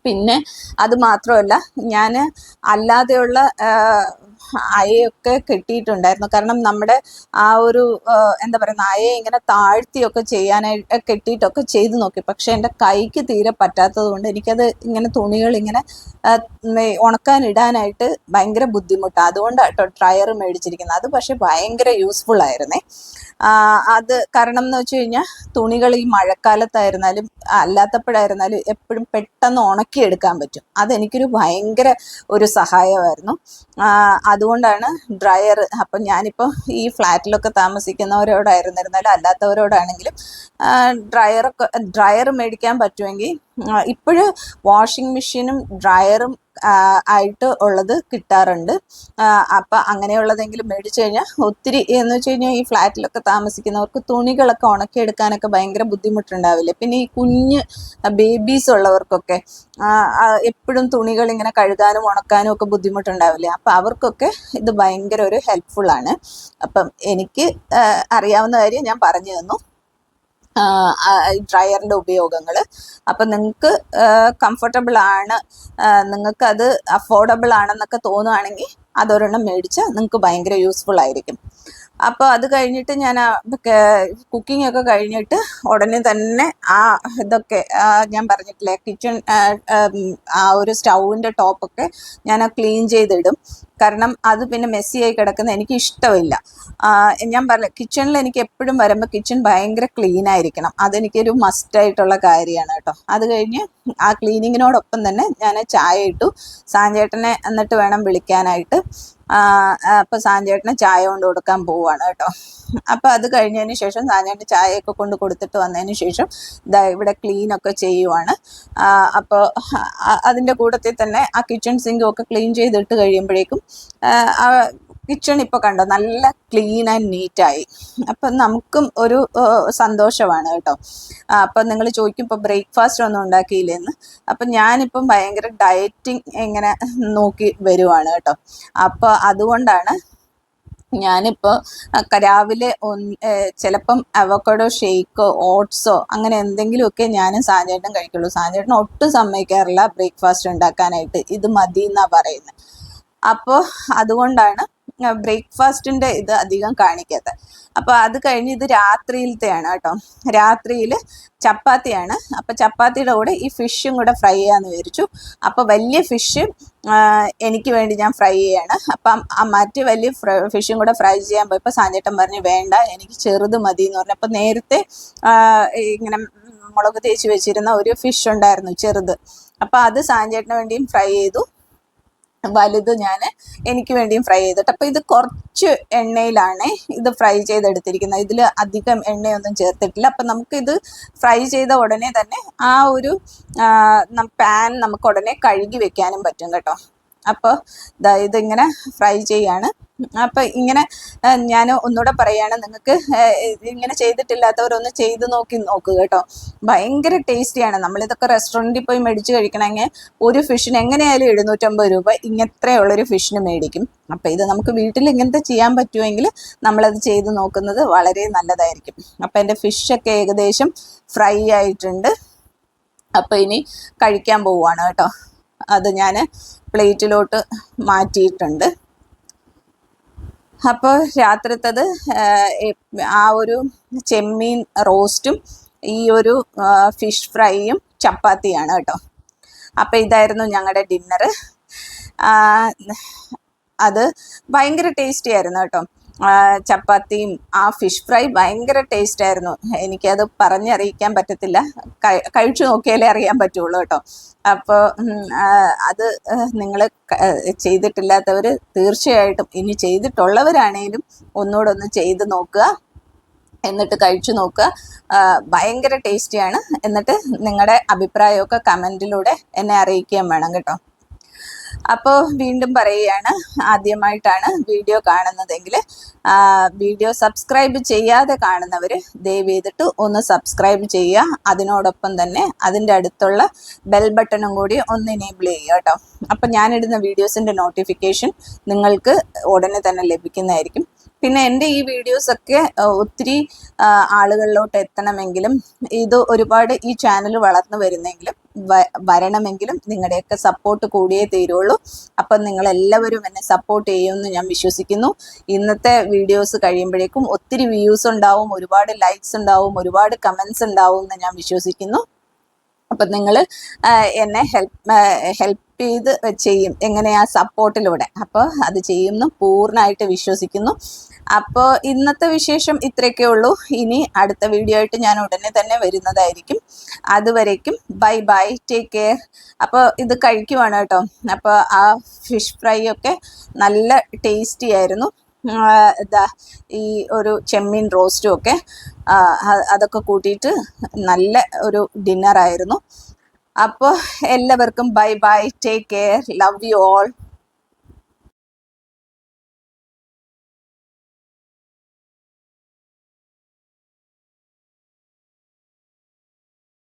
പിന്നെ അത് മാത്രമല്ല, ഞാൻ അല്ലാതെയുള്ള അയയൊക്കെ കെട്ടിയിട്ടുണ്ടായിരുന്നു. കാരണം നമ്മുടെ ആ ഒരു എന്താ പറയുന്ന അയയെ ഇങ്ങനെ താഴ്ത്തിയൊക്കെ ചെയ്യാനായിട്ട് കെട്ടിയിട്ടൊക്കെ ചെയ്ത് നോക്കി. പക്ഷെ എൻ്റെ കൈക്ക് തീരെ പറ്റാത്തത് കൊണ്ട് എനിക്കത് ഇങ്ങനെ തുണികൾ ഇങ്ങനെ ഉണക്കാനിടാനായിട്ട് ഭയങ്കര ബുദ്ധിമുട്ടാണ്. അതുകൊണ്ടാണ് കേട്ടോ ഡ്രയർ മേടിച്ചിരിക്കുന്നത്. അത് പക്ഷെ ഭയങ്കര യൂസ്ഫുൾ ആയിരുന്നേ. അത് കാരണം എന്ന് വെച്ച് കഴിഞ്ഞാൽ തുണികൾ ഈ മഴക്കാലത്തായിരുന്നാലും അല്ലാത്തപ്പോഴായിരുന്നാലും എപ്പോഴും പെട്ടെന്ന് ഉണക്കിയെടുക്കാൻ പറ്റും. അതെനിക്കൊരു ഭയങ്കര ഒരു സഹായമായിരുന്നു. അതുകൊണ്ടാണ് ഡ്രയർ. അപ്പം ഞാനിപ്പോൾ ഈ ഫ്ലാറ്റിലൊക്കെ താമസിക്കുന്നവരോടായിരുന്നിരുന്നാലും അല്ലാത്തവരോടാണെങ്കിലും ഡ്രയർ മേടിക്കാൻ പറ്റുമെങ്കിൽ, ഇപ്പോഴും വാഷിംഗ് മെഷീനും ഡ്രയറും ആയിട്ട് ഉള്ളത് കിട്ടാറുണ്ട്. അപ്പം അങ്ങനെയുള്ളതെങ്കിലും മേടിച്ചു കഴിഞ്ഞാൽ ഒത്തിരി എന്ന് വെച്ച് കഴിഞ്ഞാൽ ഈ ഫ്ലാറ്റിലൊക്കെ താമസിക്കുന്നവർക്ക് തുണികളൊക്കെ ഉണക്കിയെടുക്കാനൊക്കെ ഭയങ്കര ബുദ്ധിമുട്ടുണ്ടാവില്ലേ. പിന്നെ ഈ കുഞ്ഞ് ബേബീസ് ഉള്ളവർക്കൊക്കെ എപ്പോഴും തുണികൾ ഇങ്ങനെ കഴുകാനും ഉണക്കാനും ഒക്കെ ബുദ്ധിമുട്ടുണ്ടാവില്ലേ. അപ്പം അവർക്കൊക്കെ ഇത് ഭയങ്കര ഒരു ഹെൽപ്ഫുള്ളാണ്. അപ്പം എനിക്ക് അറിയാവുന്ന കാര്യം ഞാൻ പറഞ്ഞു തന്നു, ഡ്രയറിൻ്റെ ഉപയോഗങ്ങൾ. അപ്പം നിങ്ങൾക്ക് കംഫർട്ടബിൾ ആണ്, നിങ്ങൾക്കത് അഫോർഡബിൾ ആണെന്നൊക്കെ തോന്നുകയാണെങ്കിൽ അതൊരെണ്ണം മേടിച്ചാൽ നിങ്ങൾക്ക് ഭയങ്കര യൂസ്ഫുൾ ആയിരിക്കും. അപ്പോൾ അത് കഴിഞ്ഞിട്ട് ഞാൻ കുക്കിംഗ് ഒക്കെ കഴിഞ്ഞിട്ട് ഉടനെ തന്നെ ഇതൊക്കെ ഞാൻ പറഞ്ഞിട്ടില്ലേ കിച്ചൺ ആ ഒരു സ്റ്റൗവിൻ്റെ ടോപ്പൊക്കെ ഞാൻ ക്ലീൻ ചെയ്തിടും. കാരണം അത് പിന്നെ മെസ്സിയായി കിടക്കുന്ന എനിക്ക് ഇഷ്ടമില്ല. ഞാൻ പറഞ്ഞ കിച്ചണിൽ എനിക്ക് എപ്പോഴും വരുമ്പോൾ കിച്ചൺ ഭയങ്കര ക്ലീൻ ആയിരിക്കണം, അതെനിക്കൊരു മസ്റ്റായിട്ടുള്ള കാര്യമാണ് കേട്ടോ. അത് കഴിഞ്ഞ് ആ ക്ലീനിങ്ങിനോടൊപ്പം തന്നെ ഞാൻ ചായ ഇട്ടു. സാഞ്ചേട്ടനെ എന്നിട്ട് വേണം വിളിക്കാനായിട്ട്. അപ്പോൾ സാഞ്ചേട്ടന് ചായ കൊണ്ട് കൊടുക്കാൻ പോവുകയാണ് കേട്ടോ. അപ്പോൾ അത് കഴിഞ്ഞതിന് ശേഷം സാഞ്ചേട്ടന് ചായയൊക്കെ കൊണ്ട് കൊടുത്തിട്ട് വന്നതിന് ശേഷം ഇവിടെ ക്ലീനൊക്കെ ചെയ്യുവാണ്. അപ്പോൾ അതിൻ്റെ കൂട്ടത്തിൽ തന്നെ ആ കിച്ചൺ സിങ്കും ഒക്കെ ക്ലീൻ ചെയ്തിട്ട് കഴിയുമ്പോഴേക്കും കിച്ചൺ ഇപ്പോൾ കണ്ടോ നല്ല ക്ലീൻ ആൻഡ് നീറ്റായി. അപ്പം നമുക്കും ഒരു സന്തോഷമാണ് കേട്ടോ. അപ്പം നിങ്ങൾ ചോദിക്കും ഇപ്പോൾ ബ്രേക്ക്ഫാസ്റ്റ് ഒന്നും ഉണ്ടാക്കിയില്ലെന്ന്. അപ്പം ഞാനിപ്പം ഭയങ്കര ഡയറ്റിങ് ഇങ്ങനെ നോക്കി വരുവാണ് കേട്ടോ. അപ്പോൾ അതുകൊണ്ടാണ് ഞാനിപ്പോൾ രാവിലെ ചിലപ്പം അവക്കാഡോ ഷേക്കോ ഓട്സോ അങ്ങനെ എന്തെങ്കിലുമൊക്കെ ഞാനും സാഞ്ചേട്ടനും കഴിക്കുള്ളൂ. സാഞ്ചേട്ടൻ ഒട്ടും സമ്മതിക്കാറില്ല ബ്രേക്ക്ഫാസ്റ്റ് ഉണ്ടാക്കാനായിട്ട്, ഇത് മതി എന്നാണ് പറയുന്നത്. അപ്പോൾ അതുകൊണ്ടാണ് ബ്രേക്ക്ഫാസ്റ്റിൻ്റെ ഇത് അധികം കാണിക്കാത്തത്. അപ്പോൾ അത് കഴിഞ്ഞ് ഇത് രാത്രിയിലത്തെയാണ് കേട്ടോ. രാത്രിയിൽ ചപ്പാത്തിയാണ്. അപ്പോൾ ചപ്പാത്തിയുടെ കൂടെ ഈ ഫിഷും കൂടെ ഫ്രൈ ചെയ്യാമെന്ന് വിചാരിച്ചു. അപ്പോൾ വലിയ ഫിഷ് എനിക്ക് വേണ്ടി ഞാൻ ഫ്രൈ ചെയ്യാണ്. അപ്പം മറ്റ് വലിയ ഫിഷും കൂടെ ഫ്രൈ ചെയ്യാൻ പോയപ്പോൾ സാഞ്ചേട്ടൻ പറഞ്ഞു വേണ്ട, എനിക്ക് ചെറുത് മതി എന്ന് പറഞ്ഞു. അപ്പോൾ നേരത്തെ ഇങ്ങനെ മുളക് തേച്ച് വെച്ചിരുന്ന ഒരു ഫിഷ് ഉണ്ടായിരുന്നു ചെറുത്. അപ്പോൾ അത് സാഞ്ചേട്ടന് വേണ്ടിയും ഫ്രൈ ചെയ്തു, വലുത് ഞാൻ എനിക്ക് വേണ്ടിയും ഫ്രൈ ചെയ്തിട്ട്. അപ്പോൾ ഇത് കുറച്ച് എണ്ണയിലാണ് ഇത് ഫ്രൈ ചെയ്തെടുത്തിരിക്കുന്നത്, ഇതിൽ അധികം എണ്ണയൊന്നും ചേർത്തിട്ടില്ല. അപ്പം നമുക്കിത് ഫ്രൈ ചെയ്ത ഉടനെ തന്നെ ആ ഒരു പാൻ നമുക്ക് ഉടനെ കഴുകി വെക്കാനും പറ്റും കേട്ടോ. അപ്പോൾ ഇതിങ്ങനെ ഫ്രൈ ചെയ്യാണ്. അപ്പം ഇങ്ങനെ ഞാൻ ഒന്നുകൂടെ പറയുകയാണ്, നിങ്ങൾക്ക് ഇങ്ങനെ ചെയ്തിട്ടില്ലാത്തവരൊന്ന് ചെയ്ത് നോക്കുക കേട്ടോ. ഭയങ്കര ടേസ്റ്റിയാണ്. നമ്മളിതൊക്കെ റെസ്റ്റോറൻറ്റിൽ പോയി മേടിച്ച് കഴിക്കണമെങ്കിൽ ഒരു ഫിഷിന് എങ്ങനെയായാലും 750 രൂപ ഇങ്ങനെയുള്ളൊരു ഫിഷിന് മേടിക്കും. അപ്പം ഇത് നമുക്ക് വീട്ടിൽ ഇങ്ങനത്തെ ചെയ്യാൻ പറ്റുമെങ്കിൽ നമ്മളത് ചെയ്ത് നോക്കുന്നത് വളരെ നല്ലതായിരിക്കും. അപ്പം എൻ്റെ ഫിഷൊക്കെ ഏകദേശം ഫ്രൈ ആയിട്ടുണ്ട്. അപ്പം ഇനി കഴിക്കാൻ പോവുകയാണ് കേട്ടോ. അത് ഞാൻ പ്ലേറ്റിലോട്ട് മാറ്റിയിട്ടുണ്ട്. അപ്പോൾ രാത്രിത്തത് ആ ഒരു ചെമ്മീൻ റോസ്റ്റും ഈ ഒരു ഫിഷ് ഫ്രൈയും ചപ്പാത്തിയാണ് കേട്ടോ. അപ്പോൾ ഇതായിരുന്നു ഞങ്ങളുടെ ഡിന്നറ്. അത് ഭയങ്കര ടേസ്റ്റി ആയിരുന്നു കേട്ടോ. ചപ്പാത്തിയും ആ ഫിഷ് ഫ്രൈ ഭയങ്കര ടേസ്റ്റ് ആയിരുന്നു. എനിക്കത് പറഞ്ഞറിയിക്കാൻ പറ്റത്തില്ല, കഴിച്ചു നോക്കിയാലേ അറിയാൻ പറ്റുള്ളൂ കേട്ടോ. അപ്പോൾ അത് നിങ്ങൾ ചെയ്തിട്ടില്ലാത്തവർ തീർച്ചയായിട്ടും, ഇനി ചെയ്തിട്ടുള്ളവരാണേലും ഒന്നുകൂടെ ഒന്ന് ചെയ്ത് നോക്കുക, എന്നിട്ട് കഴിച്ചു നോക്കുക. ഭയങ്കര ടേസ്റ്റിയാണ്. എന്നിട്ട് നിങ്ങളുടെ അഭിപ്രായമൊക്കെ കമൻറ്റിലൂടെ എന്നെ അറിയിക്കുകയും വേണം കേട്ടോ. അപ്പോൾ വീണ്ടും പറയുകയാണ്, ആദ്യമായിട്ടാണ് വീഡിയോ കാണുന്നതെങ്കിൽ വീഡിയോ സബ്സ്ക്രൈബ് ചെയ്യാതെ കാണുന്നവർ ദയവ് ചെയ്തിട്ട് ഒന്ന് സബ്സ്ക്രൈബ് ചെയ്യുക. അതിനോടൊപ്പം തന്നെ അതിൻ്റെ അടുത്തുള്ള ബെൽ ബട്ടണും കൂടി ഒന്ന് എനേബിൾ ചെയ്യുക കേട്ടോ. അപ്പം ഞാനിടുന്ന വീഡിയോസിൻ്റെ നോട്ടിഫിക്കേഷൻ നിങ്ങൾക്ക് ഉടനെ തന്നെ ലഭിക്കുന്നതായിരിക്കും. പിന്നെ എൻ്റെ ഈ വീഡിയോസൊക്കെ ഒത്തിരി ആളുകളിലോട്ട് എത്തണമെങ്കിലും ഇത് ഒരുപാട് ഈ ചാനൽ വളർന്നു വരണമെങ്കിലും നിങ്ങളുടെയൊക്കെ സപ്പോർട്ട് കൂടിയേ തീരുള്ളൂ. അപ്പം നിങ്ങളെല്ലാവരും എന്നെ സപ്പോർട്ട് ചെയ്യുമെന്ന് ഞാൻ വിശ്വസിക്കുന്നു. ഇന്നത്തെ വീഡിയോസ് കഴിയുമ്പോഴേക്കും ഒത്തിരി വ്യൂസ് ഉണ്ടാവും, ഒരുപാട് ലൈക്സ് ഉണ്ടാവും, ഒരുപാട് കമൻസ് ഉണ്ടാവും എന്ന് ഞാൻ വിശ്വസിക്കുന്നു. അപ്പം നിങ്ങൾ എന്നെ ഹെൽപ്പ് ചെയ്ത് ചെയ്യും എങ്ങനെയാ സപ്പോർട്ടിലൂടെ. അപ്പോൾ അത് ചെയ്യുമെന്ന് പൂർണ്ണമായിട്ട് വിശ്വസിക്കുന്നു. അപ്പോൾ ഇന്നത്തെ വിശേഷം ഇത്രയൊക്കെ ഉള്ളൂ. ഇനി അടുത്ത വീഡിയോ ആയിട്ട് ഞാൻ ഉടനെ തന്നെ വരുന്നതായിരിക്കും. അതുവരേക്കും ബൈ ബൈ, ടേക്ക് കെയർ. അപ്പോൾ ഇത് കഴിക്കുവാണ് കേട്ടോ. അപ്പോൾ ആ ഫിഷ് ഫ്രൈ ഒക്കെ നല്ല ടേസ്റ്റി ആയിരുന്നു. ഈ ഒരു ചെമ്മീൻ റോസ്റ്റും ഒക്കെ അതൊക്കെ കൂട്ടിയിട്ട് നല്ല ഒരു ഡിന്നറായിരുന്നു. അപ്പോൾ എല്ലാവർക്കും bye bye, take care, love you all.